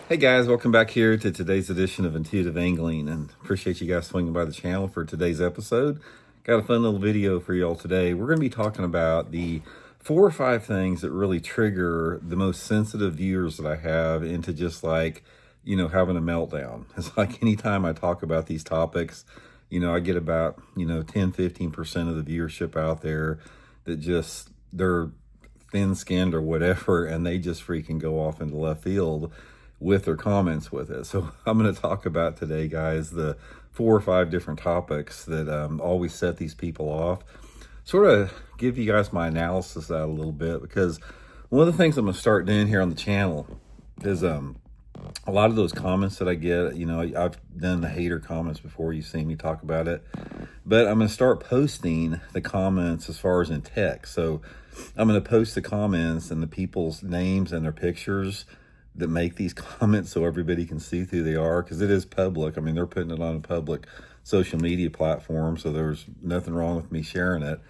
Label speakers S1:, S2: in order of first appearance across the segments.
S1: Hey guys, welcome back here to today's edition of Intuitive Angling, and appreciate you guys swinging by the channel for today's episode. Got a fun little video for y'all today. We're going to be talking about the 4 or 5 things that really trigger the most sensitive viewers that I have into just like, having a meltdown. It's like anytime I talk about these topics, I get about, 10-15% of the viewership out there that just, they're thin-skinned or whatever, and they just freaking go off into left field with their comments with it. So I'm going to talk about today, guys, the 4 or 5 different topics that always set these people off. Sort of give you guys my analysis out a little bit, because one of the things I'm going to start doing here on the channel is a lot of those comments that I get, I've done the hater comments before. You've seen me talk about it, but I'm going to start posting the comments as far as in text. So I'm going to post the comments and the people's names and their pictures that make these comments so everybody can see who they are, because it is public. I mean, they're putting it on a public social media platform, so there's nothing wrong with me sharing it,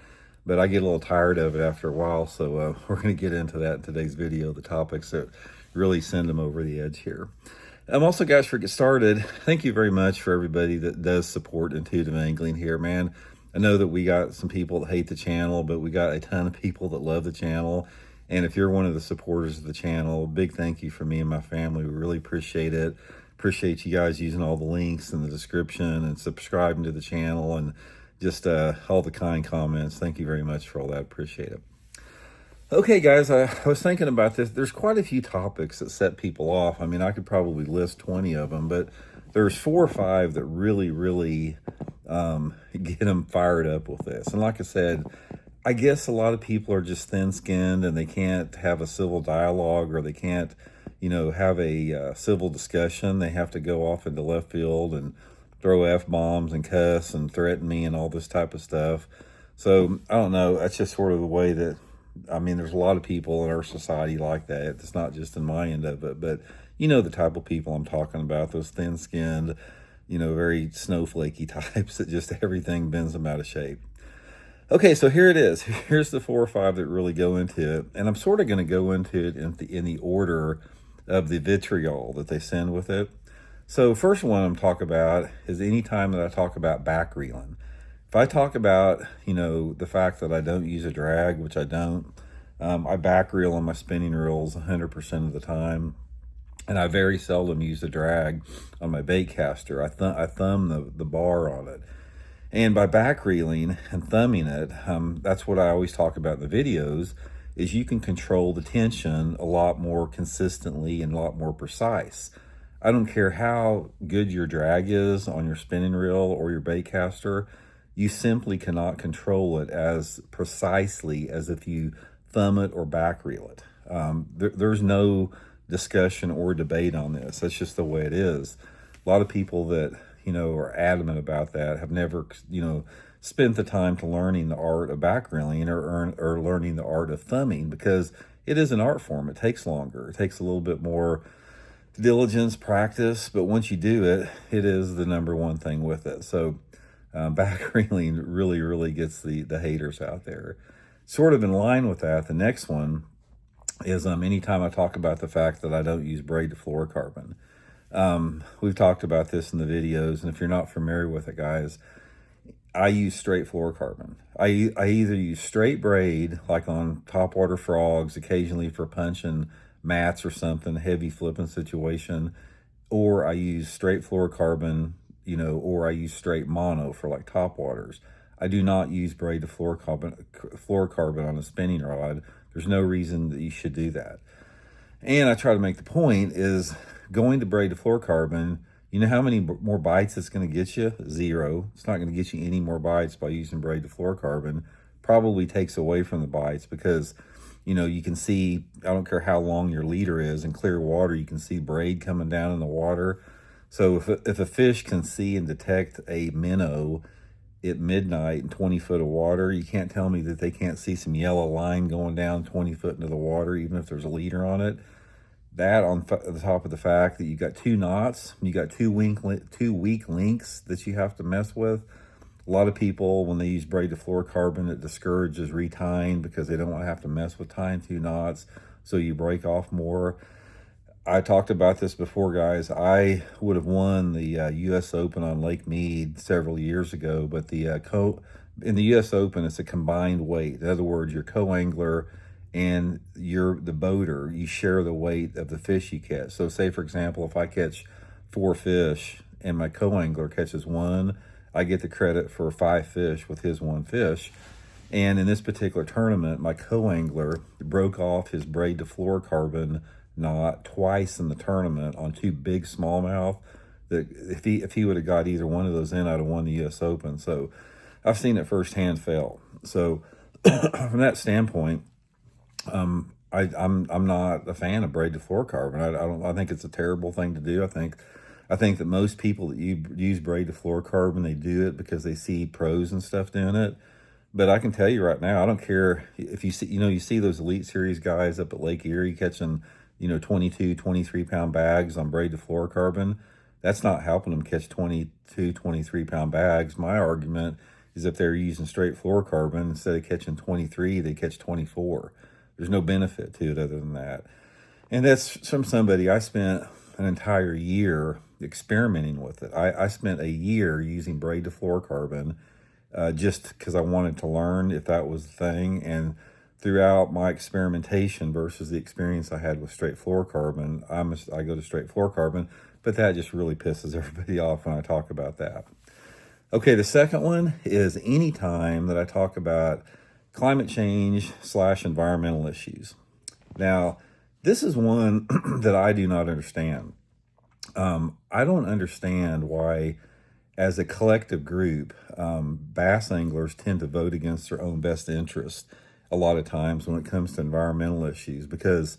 S1: but I get a little tired of it after a while. So we're going to get into that in today's video, the topics that really send them over the edge here. Also, guys, for get started, thank you very much for everybody that does support Intuitive Angling here, man. I know that we got some people that hate the channel, but we got a ton of people that love the channel. And if you're one of the supporters of the channel, big thank you from me and my family. We really appreciate it. Appreciate you guys using all the links in the description and subscribing to the channel and just all the kind comments. Thank you very much for all that. Appreciate it. Okay, guys, I was thinking about this. There's quite a few topics that set people off. I mean, I could probably list 20 of them, but there's 4 or 5 that really get them fired up with this. And like I said, I guess a lot of people are just thin-skinned and they can't have a civil dialogue, or they can't, have a civil discussion. They have to go off into left field and throw F-bombs and cuss and threaten me and all this type of stuff. So I don't know. That's just sort of the way that, I mean, there's a lot of people in our society like that. It's not just in my end of it, but the type of people I'm talking about, those thin-skinned, very snowflakey types that just everything bends them out of shape. Okay, so here it is. Here's the 4 or 5 that really go into it. And I'm sort of going to go into it in the order of the vitriol that they send with it. So first one I'm talking about is anytime that I talk about back reeling. If I talk about, the fact that I don't use a drag, which I don't, I back reel on my spinning reels 100% of the time. And I very seldom use a drag on my bait caster. I thumb the bar on it. And by back reeling and thumbing it, that's what I always talk about in the videos, is you can control the tension a lot more consistently and a lot more precise. I don't care how good your drag is on your spinning reel or your bait caster, you simply cannot control it as precisely as if you thumb it or back reel it. There's no discussion or debate on this. That's just the way it is. A lot of people that are adamant about that have never, spent the time to learning the art of back reeling or learning the art of thumbing, because it is an art form. It takes longer. It takes a little bit more diligence, practice, but once you do it, it is the number one thing with it. So back reeling really gets the haters out there. Sort of in line with that, the next one is anytime I talk about the fact that I don't use braid to fluorocarbon. We've talked about this in the videos, and if you're not familiar with it, guys, I use straight fluorocarbon. I either use straight braid, like on topwater frogs, occasionally for punching mats or something, heavy flipping situation, or I use straight fluorocarbon, or I use straight mono for like topwaters. I do not use braid to fluorocarbon on a spinning rod. There's no reason that you should do that. And I try to make the point is, going to braid to fluorocarbon, you know how many more bites it's going to get you? 0. It's not going to get you any more bites by using braid to fluorocarbon. Probably takes away from the bites, because, you can see, I don't care how long your leader is, in clear water, you can see braid coming down in the water. So if a fish can see and detect a minnow at midnight in 20 foot of water, you can't tell me that they can't see some yellow line going down 20 foot into the water, even if there's a leader on it. That on the top of the fact that you got 2 knots, you got two weak links that you have to mess with. A lot of people, when they use braid to fluorocarbon, it discourages retying because they don't want to have to mess with tying 2 knots, so you break off more. I talked about this before, guys. I would have won the U.S. Open on Lake Mead several years ago, but in the U.S. Open, it's a combined weight. In other words, your co-angler and the boater, you share the weight of the fish you catch. So, say for example, if I catch 4 fish and my co-angler catches 1, I get the credit for 5 fish with his 1 fish. And in this particular tournament, my co-angler broke off his braid to fluorocarbon knot twice in the tournament on 2 big smallmouth. That if he would have got either one of those in, I'd have won the U.S. Open. So I've seen it firsthand fail. So from that standpoint, I'm not a fan of braid to fluorocarbon. I think it's a terrible thing to do. I think that most people that use braid to fluorocarbon, they do it because they see pros and stuff doing it. But I can tell you right now, I don't care if you see, you see those Elite Series guys up at Lake Erie catching, 22, 23 pound bags on braid to fluorocarbon. That's not helping them catch 22, 23 pound bags. My argument is if they're using straight fluorocarbon, instead of catching 23, they catch 24. There's no benefit to it other than that. And that's from somebody. I spent an entire year experimenting with it. I spent a year using braid to fluorocarbon just because I wanted to learn if that was the thing. And throughout my experimentation versus the experience I had with straight fluorocarbon, I go to straight fluorocarbon, but that just really pisses everybody off when I talk about that. Okay, the second one is any time that I talk about climate change / environmental issues. Now, this is one that I do not understand. I don't understand why, as a collective group, bass anglers tend to vote against their own best interest a lot of times when it comes to environmental issues. Because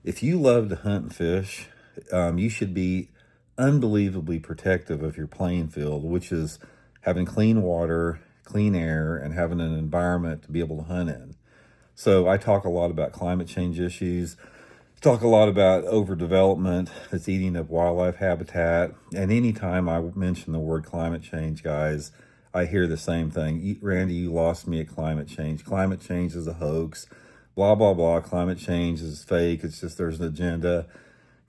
S1: if you love to hunt and fish, you should be unbelievably protective of your playing field, which is having clean water, clean air, and having an environment to be able to hunt in. So I talk a lot about climate change issues, talk a lot about overdevelopment that's eating up wildlife habitat. And anytime I mention the word climate change, guys, I hear the same thing. Randy, you lost me at climate change. Climate change is a hoax. Blah, blah, blah. Climate change is fake. It's just there's an agenda.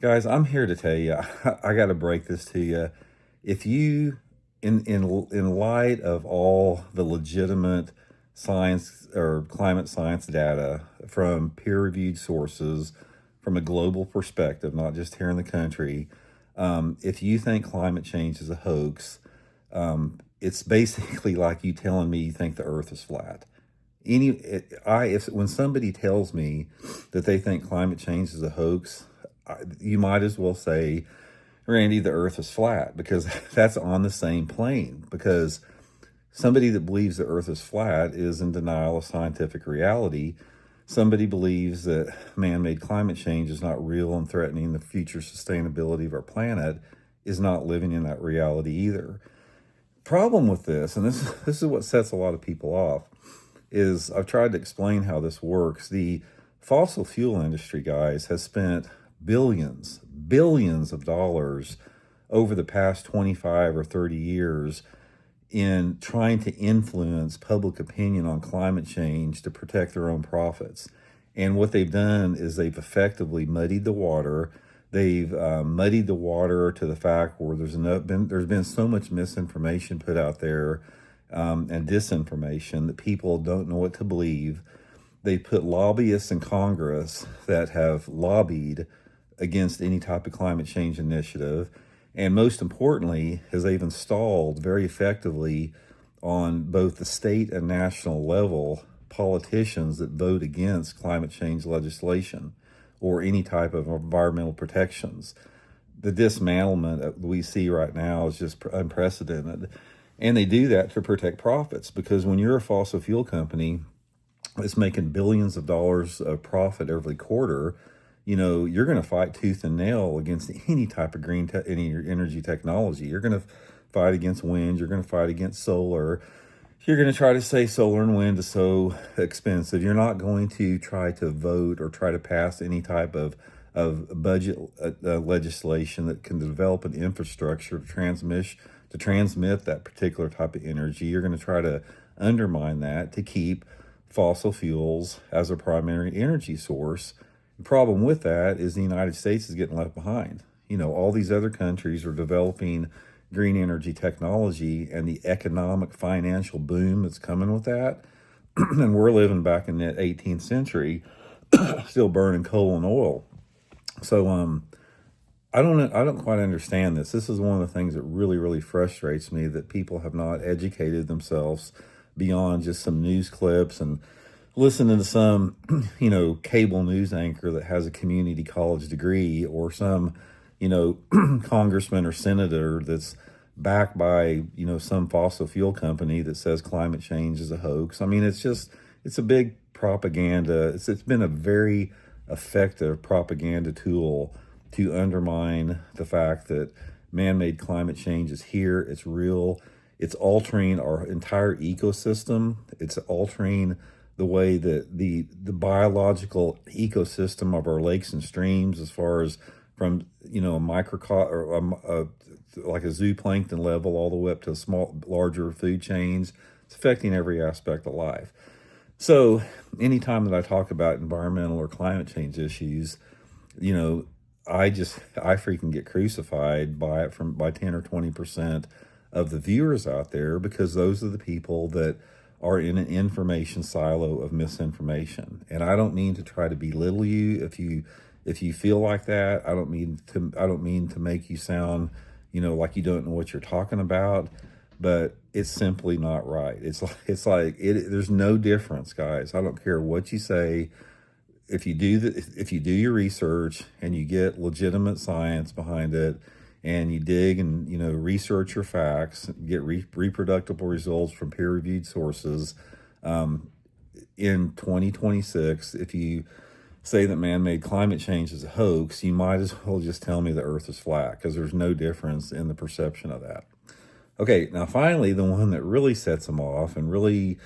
S1: Guys, I'm here to tell you, I got to break this to you. If you, in light of all the legitimate science or climate science data from peer-reviewed sources, from a global perspective, not just here in the country, if you think climate change is a hoax, it's basically like you telling me you think the earth is flat. When somebody tells me that they think climate change is a hoax, you might as well say, Randy, the earth is flat, because that's on the same plane. Because somebody that believes the earth is flat is in denial of scientific reality. Somebody believes that man-made climate change is not real and threatening the future sustainability of our planet is not living in that reality either. Problem with this, and this is what sets a lot of people off, is I've tried to explain how this works. The fossil fuel industry, guys, has spent billions of dollars over the past 25 or 30 years in trying to influence public opinion on climate change to protect their own profits. And what they've done is they've effectively muddied the water. They've muddied the water to the fact where there's been so much misinformation put out there and disinformation that people don't know what to believe. They put lobbyists in Congress that have lobbied against any type of climate change initiative. And most importantly, is they've installed very effectively on both the state and national level politicians that vote against climate change legislation or any type of environmental protections. The dismantlement that we see right now is just unprecedented. And they do that to protect profits, because when you're a fossil fuel company that's making billions of dollars of profit every quarter, you're going to fight tooth and nail against any type of any energy technology. You're going to fight against wind. You're going to fight against solar. You're going to try to say solar and wind is so expensive. You're not going to try to vote or try to pass any type of budget legislation that can develop an infrastructure to transmit that particular type of energy. You're going to try to undermine that to keep fossil fuels as a primary energy source The problem with that is the United States is getting left behind. All these other countries are developing green energy technology and the economic financial boom that's coming with that. And we're living back in the 18th century, still burning coal and oil. So I don't quite understand this. This is one of the things that really, really frustrates me, that people have not educated themselves beyond just some news clips and listening to some, cable news anchor that has a community college degree, or some, congressman or senator that's backed by, some fossil fuel company that says climate change is a hoax. I mean, it's a big propaganda. It's been a very effective propaganda tool to undermine the fact that man-made climate change is here. It's real. It's altering our entire ecosystem. It's altering the way that the biological ecosystem of our lakes and streams, as far as from a like a zooplankton level all the way up to larger food chains. It's affecting every aspect of life. So anytime that I talk about environmental or climate change issues, I freaking get crucified by it by 10 or 20% of the viewers out there, because those are the people that are in an information silo of misinformation. And I don't mean to try to belittle you if you feel like that. I don't mean to make you sound, like you don't know what you're talking about, but it's simply not right. There's no difference, guys. I don't care what you say. If you do your research and you get legitimate science behind it, and you dig and research your facts, get reproducible results from peer-reviewed sources, in 2026, if you say that man-made climate change is a hoax, you might as well just tell me the Earth is flat, because there's no difference in the perception of that. Okay, now finally, the one that really sets them off and really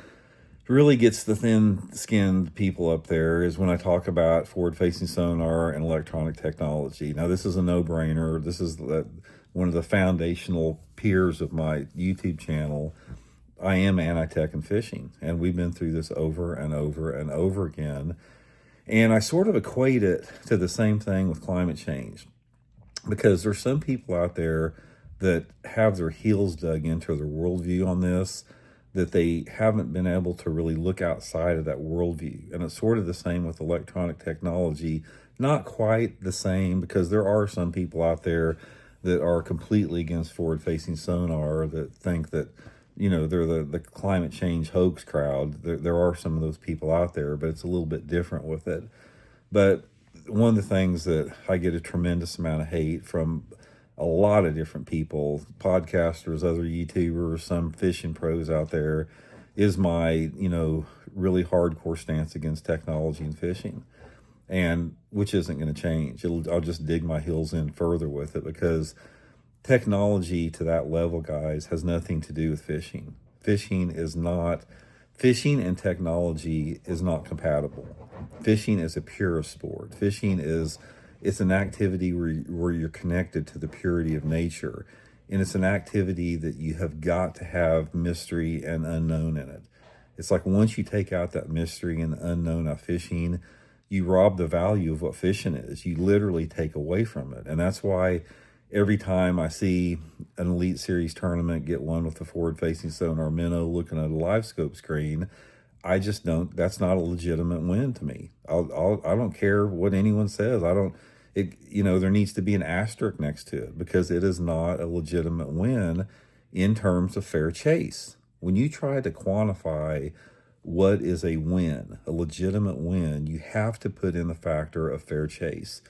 S1: gets the thin-skinned people up there is when I talk about forward-facing sonar and electronic technology. Now, this is a no-brainer. This is one of the foundational peers of my YouTube channel. I am anti-tech and fishing, and we've been through this over and over and over again. And I sort of equate it to the same thing with climate change, because there's some people out there that have their heels dug into their worldview on this, that they haven't been able to really look outside of that worldview. And it's sort of the same with electronic technology. Not quite the same, because there are some people out there that are completely against forward-facing sonar, that think that, they're the climate change hoax crowd. There are some of those people out there, but it's a little bit different with it. But one of the things that I get a tremendous amount of hate from a lot of different people, podcasters, other YouTubers, some fishing pros out there, is my, really hardcore stance against technology and fishing, and which isn't going to change. I'll just dig my heels in further with it, because technology to that level, guys, has nothing to do with fishing. Fishing and technology is not compatible. Fishing is a pure sport. It's an activity where you're connected to the purity of nature. And it's an activity that you have got to have mystery and unknown in it. It's like, once you take out that mystery and unknown of fishing, you rob the value of what fishing is. You literally take away from it. And that's why every time I see an Elite Series tournament get one with a forward-facing sonar minnow looking at a live scope screen, I just don't. That's not a legitimate win to me. I don't care what anyone says. There needs to be an asterisk next to it, because it is not a legitimate win in terms of fair chase. When you try to quantify what is a win, a legitimate win, you have to put in the factor of fair chase.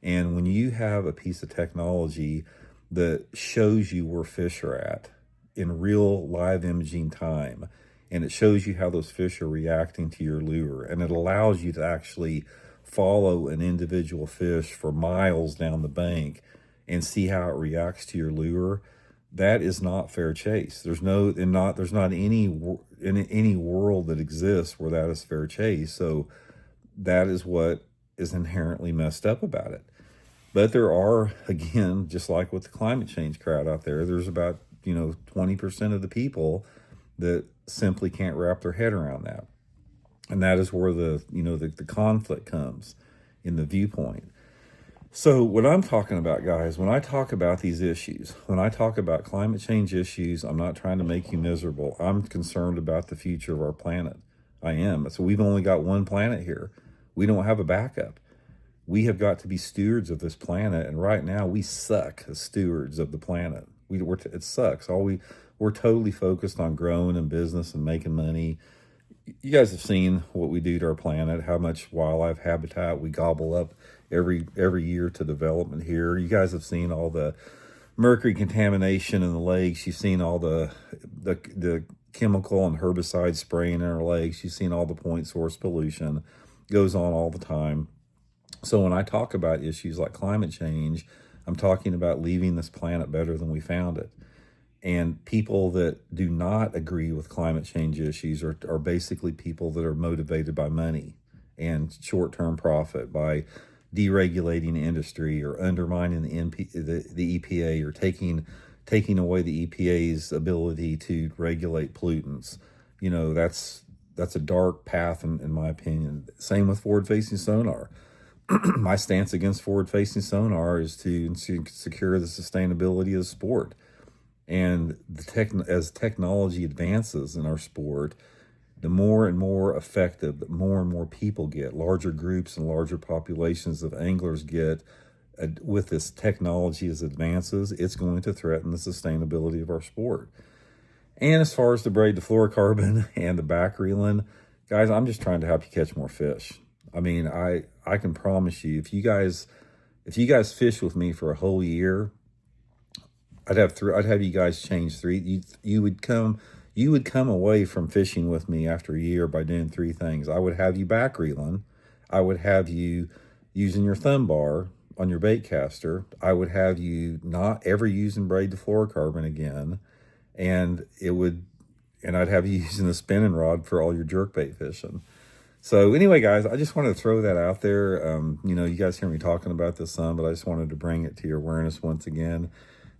S1: And when you have a piece of technology that shows you where fish are at in real live imaging time, and it shows you how those fish are reacting to your lure, and it allows you to actually follow an individual fish for miles down the bank and see how it reacts to your lure, that is not fair chase. There's not any world that exists where that is fair chase. So that is what is inherently messed up about it. But there are, again, just like with the climate change crowd out there, there's about 20% of the people that simply can't wrap their head around that. And that is where the conflict comes, in the viewpoint. So what I'm talking about, guys, when I talk about these issues, when I talk about climate change issues, I'm not trying to make you miserable. I'm concerned about the future of our planet. I am. So we've only got one planet here. We don't have a backup. We have got to be stewards of this planet, and right now we suck as stewards of the planet. It sucks. We're totally focused on growing in business and making money. You guys have seen what we do to our planet, how much wildlife habitat we gobble up every year to development here. You guys have seen all the mercury contamination in the lakes. You've seen all the chemical and herbicide spraying in our lakes. You've seen all the point source pollution. It goes on all the time. So when I talk about issues like climate change, I'm talking about leaving this planet better than we found it. And people that do not agree with climate change issues are basically people that are motivated by money and short-term profit, by deregulating industry or undermining the EPA, or taking away the EPA's ability to regulate pollutants. You know, that's a dark path in my opinion. Same with forward-facing sonar. My stance against forward-facing sonar is to secure the sustainability of the sport. And as technology advances in our sport, the more and more effective, the more and more people get, larger groups and larger populations of anglers get with this technology as it advances, it's going to threaten the sustainability of our sport. And as far as the braid, the fluorocarbon and the back reeling, guys, I'm just trying to help you catch more fish. I mean, I can promise you, if you guys fish with me for a whole year, I'd have you guys change three. You would come away from fishing with me after a year by doing three things. I would have you back reeling. I would have you using your thumb bar on your bait caster. I would have you not ever using braid to fluorocarbon again, and I'd have you using the spinning rod for all your jerkbait fishing. So anyway, guys, I just wanted to throw that out there. You guys hear me talking about this some, but I just wanted to bring it to your awareness once again.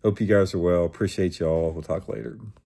S1: Hope you guys are well. Appreciate y'all. We'll talk later.